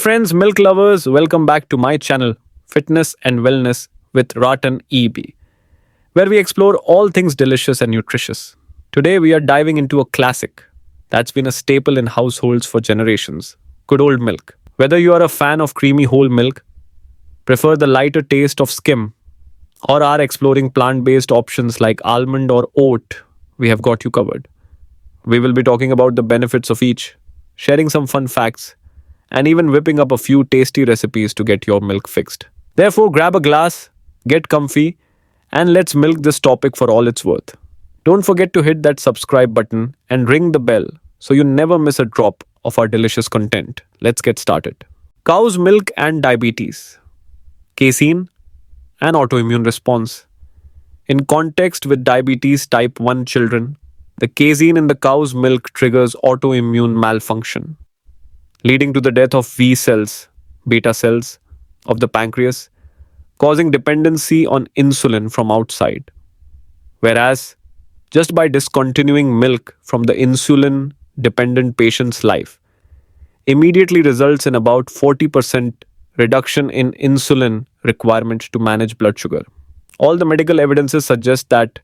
friends, milk lovers, welcome back to my channel, Fitness and Wellness with Ratan EB, where we explore all things delicious and nutritious. Today, we are diving into a classic that's been a staple in households for generations: good old milk. Whether you are a fan of creamy whole milk, prefer the lighter taste of skim, or are exploring plant based options like almond or oat, we have got you covered. We will be talking about the benefits of each, sharing some fun facts, and even whipping up a few tasty recipes to get your milk fixed. Therefore, grab a glass, get comfy, and let's milk this topic for all it's worth. Don't forget to hit that subscribe button and ring the bell so you never miss a drop of our delicious content. Let's get started. Cow's milk and diabetes, casein, and autoimmune response. In context with diabetes type 1 children, the casein in the cow's milk triggers autoimmune malfunction, leading to the death of V cells, beta cells, of the pancreas, causing dependency on insulin from outside. Whereas, just by discontinuing milk from the insulin dependent patient's life, immediately results in about 40% reduction in insulin requirement to manage blood sugar. All the medical evidences suggest that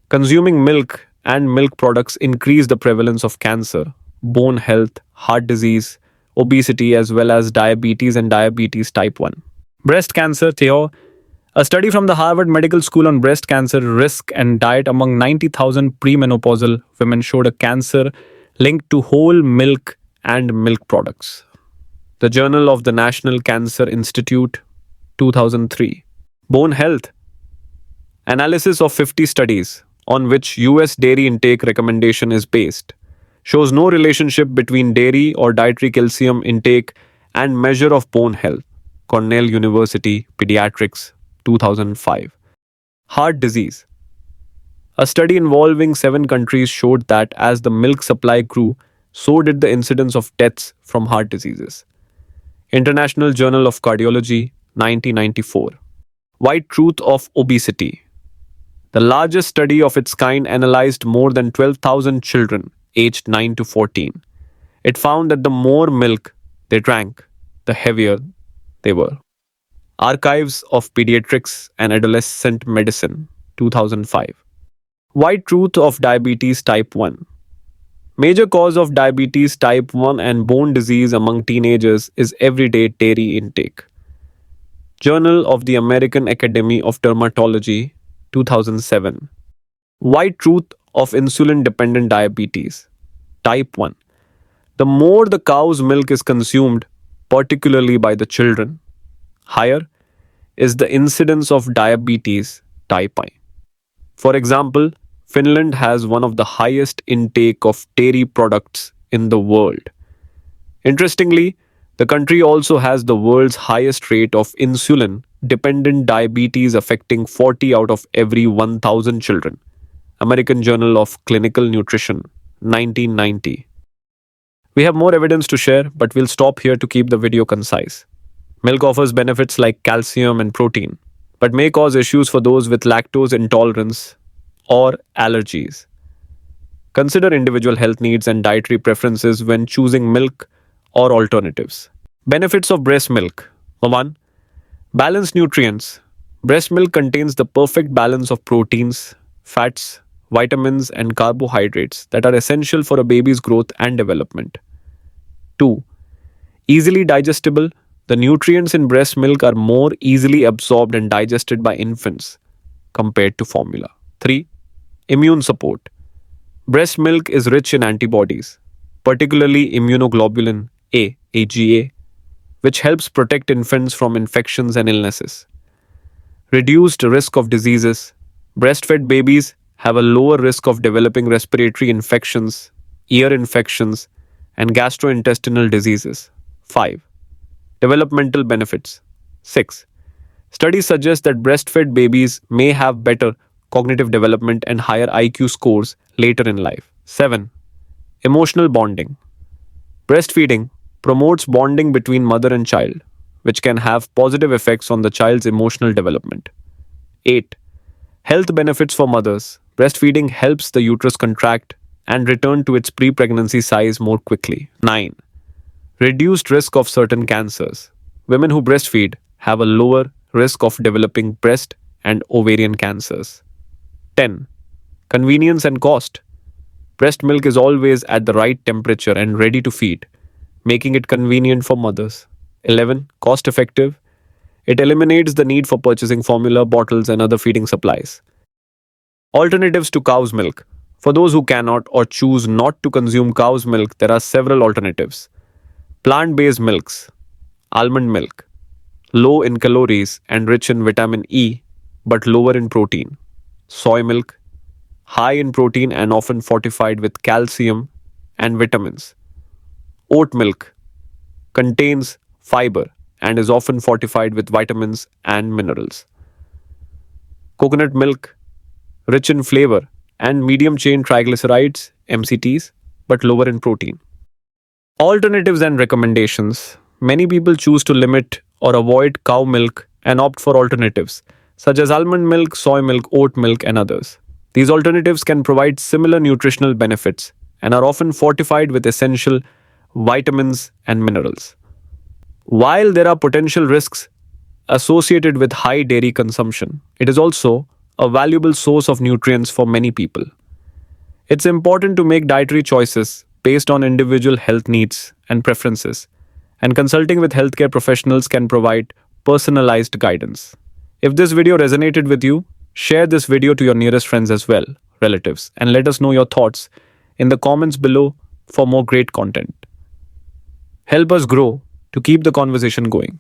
consuming milk and milk products increase the prevalence of cancer, bone health, heart disease, obesity, as well as diabetes and diabetes type 1. Breast cancer, Theo. A study from the Harvard Medical School on breast cancer risk and diet among 90,000 premenopausal women showed a cancer linked to whole milk and milk products. The Journal of the National Cancer Institute, 2003. Bone health. Analysis of 50 studies on which US dairy intake recommendation is based shows no relationship between dairy or dietary calcium intake and measure of bone health. Cornell University Pediatrics, 2005. Heart disease. A study involving 7 countries showed that as the milk supply grew, so did the incidence of deaths from heart diseases. International Journal of Cardiology, 1994. White truth of obesity. The largest study of its kind analyzed more than 12,000 children aged 9 to 14. It found that the more milk they drank, the heavier they were. Archives of Pediatrics and Adolescent Medicine, 2005. White truth of diabetes type 1. Major cause of diabetes type 1 and bone disease among teenagers is everyday dairy intake. Journal of the American Academy of Dermatology, 2007. White truth of insulin-dependent diabetes type 1. The more the cow's milk is consumed, particularly by the children, higher is the incidence of diabetes type 1. For example, Finland has one of the highest intake of dairy products in the world. Interestingly, the country also has the world's highest rate of insulin-dependent diabetes, affecting 40 out of every 1,000 children. American Journal of Clinical Nutrition, 1990. We have more evidence to share, but we'll stop here to keep the video concise. Milk offers benefits like calcium and protein, but may cause issues for those with lactose intolerance or allergies. Consider individual health needs and dietary preferences when choosing milk or alternatives. Benefits of breast milk. 1. Balanced nutrients. Breast milk contains the perfect balance of proteins, fats, vitamins, and carbohydrates that are essential for a baby's growth and development. 2. Easily digestible. The nutrients in breast milk are more easily absorbed and digested by infants compared to formula. 3. Immune support. Breast milk is rich in antibodies, particularly immunoglobulin A, AGA, which helps protect infants from infections and illnesses. Reduced risk of diseases. Breastfed babies have a lower risk of developing respiratory infections, ear infections, and gastrointestinal diseases. 5. Developmental benefits. 6. Studies suggest that breastfed babies may have better cognitive development and higher IQ scores later in life. 7. Emotional bonding. Breastfeeding promotes bonding between mother and child, which can have positive effects on the child's emotional development. 8. Health benefits for mothers. Breastfeeding helps the uterus contract and return to its pre-pregnancy size more quickly. 9. Reduced risk of certain cancers. Women who breastfeed have a lower risk of developing breast and ovarian cancers. 10. Convenience and cost. Breast milk is always at the right temperature and ready to feed, making it convenient for mothers. 11. Cost effective. It eliminates the need for purchasing formula, bottles, and other feeding supplies. Alternatives to cow's milk. For those who cannot or choose not to consume cow's milk, there are several alternatives. Plant based milks, almond milk, low in calories and rich in vitamin E, but lower in protein. Soy milk, high in protein and often fortified with calcium and vitamins. Oat milk contains fiber and is often fortified with vitamins and minerals. Coconut milk, rich in flavor and medium chain triglycerides, MCTs, but lower in protein. Alternatives and recommendations. Many people choose to limit or avoid cow milk and opt for alternatives, such as almond milk, soy milk, oat milk, and others. These alternatives can provide similar nutritional benefits and are often fortified with essential vitamins and minerals. While there are potential risks associated with high dairy consumption, it is also a valuable source of nutrients for many people. It's important to make dietary choices based on individual health needs and preferences, and consulting with healthcare professionals can provide personalized guidance. If this video resonated with you, share this video to your nearest friends as well, relatives, and let us know your thoughts in the comments below for more great content. Help us grow to keep the conversation going.